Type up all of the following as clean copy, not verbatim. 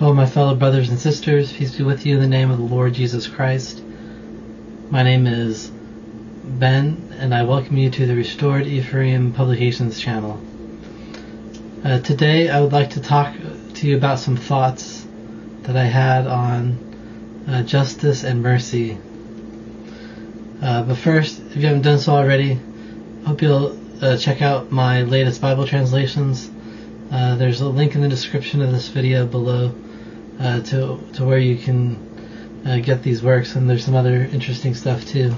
To all my fellow brothers and sisters, peace be with you in the name of the Lord Jesus Christ. My name is Ben, and I welcome you to the Restored Ephraim Publications channel. Today I would like to talk to you about some thoughts that I had on justice and mercy. But first, if you haven't done so already, I hope you'll check out my latest Bible translations. There's a link in the description of this video below to where you can get these works, and there's some other interesting stuff too.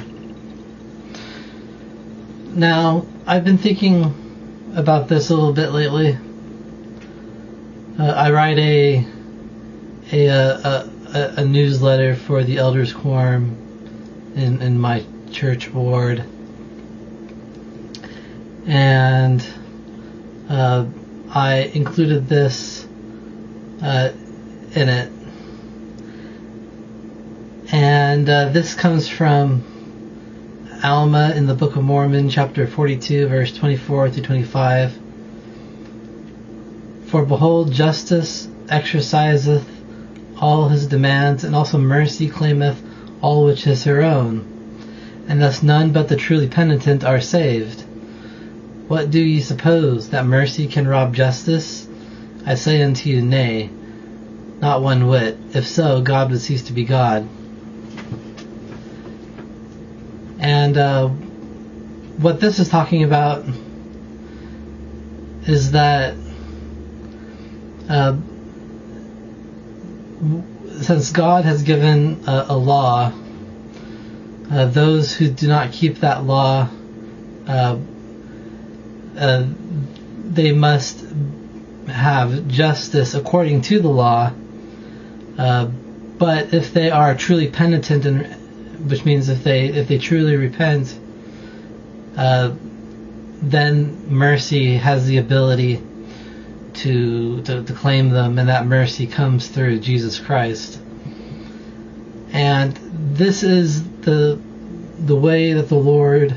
Now, I've been thinking about this a little bit lately. I write a newsletter for the Elders Quorum in my church ward, and I included this in it, and this comes from Alma in the Book of Mormon, chapter 42, verse 24 through 25. For behold, justice exerciseth all his demands, and also mercy claimeth all which is her own, and thus none but the truly penitent are saved. What do ye suppose, that mercy can rob justice? I say unto you, nay, not one whit. If so, God would cease to be God. And what this is talking about is that since God has given a law, those who do not keep that law, they must have justice according to the law. But if they are truly penitent, which means if they truly repent, then mercy has the ability to claim them, and that mercy comes through Jesus Christ. And this is the way that the Lord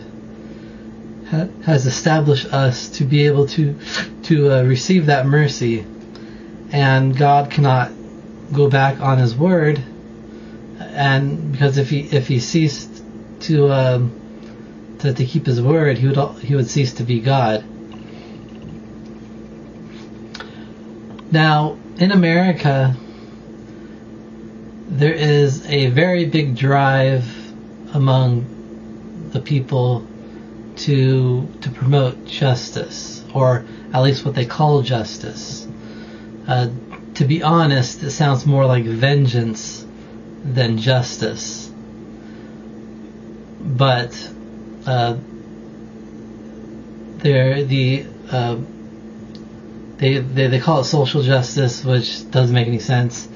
has established us to be able to receive that mercy, and God cannot go back on His word, and because if he ceased to keep His word, he would cease to be God. Now, in America, there is a very big drive among the people to promote justice, or at least what they call justice. To be honest, it sounds more like vengeance than justice. But they call it social justice, which doesn't make any sense,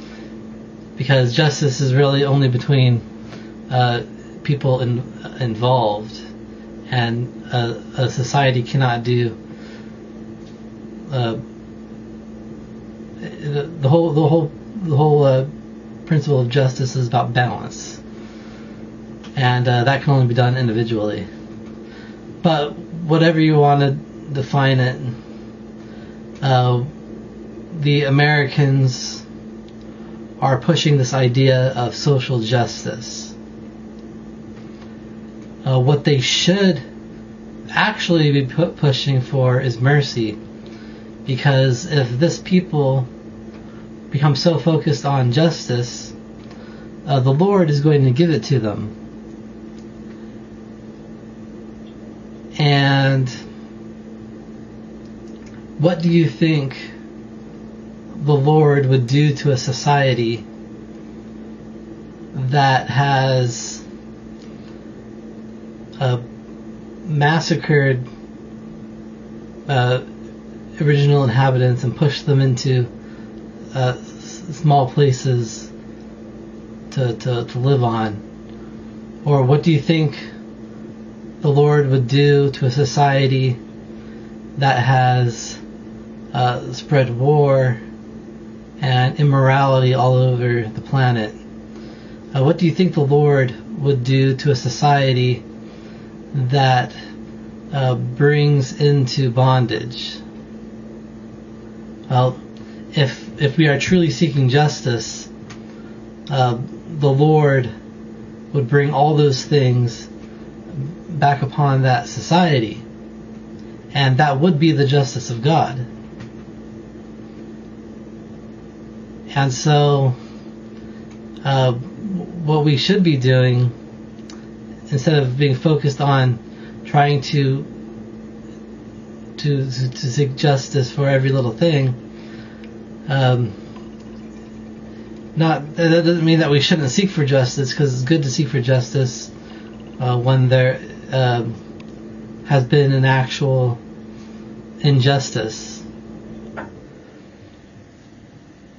because justice is really only between people involved, and a society cannot do the whole principle of justice is about balance, and that can only be done individually. But whatever you want to define it, the Americans are pushing this idea of social justice. What they should actually be pushing for is mercy, because if this people become so focused on justice, the Lord is going to give it to them. And what do you think the Lord would do to a society that has massacred original inhabitants and pushed them into small places to live on? Or what do you think the Lord would do to a society that has spread war and immorality all over the planet? What do you think the Lord would do to a society that brings into bondage? Well, if if we are truly seeking justice, the Lord would bring all those things back upon that society, and that would be the justice of God. And so what we should be doing, instead of being focused on trying to seek justice for every little thing, that doesn't mean that we shouldn't seek for justice, because it's good to seek for justice when there has been an actual injustice.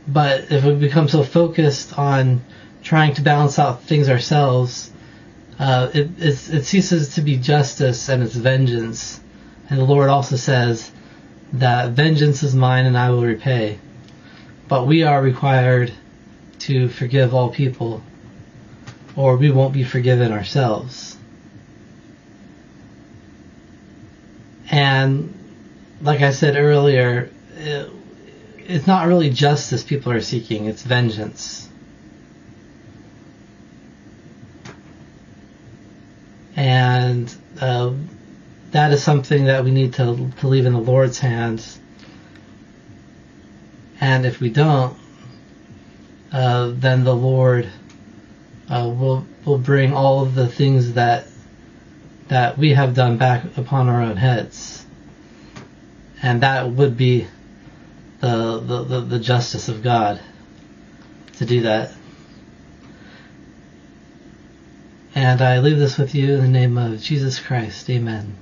But if we become so focused on trying to balance out things ourselves, it ceases to be justice and it's vengeance. And the Lord also says that vengeance is mine and I will repay. But we are required to forgive all people, or we won't be forgiven ourselves. And like I said earlier, it's not really justice people are seeking, it's vengeance. And that is something that we need to leave in the Lord's hands. And if we don't, then the Lord will bring all of the things that we have done back upon our own heads. And that would be the justice of God to do that. And I leave this with you in the name of Jesus Christ. Amen.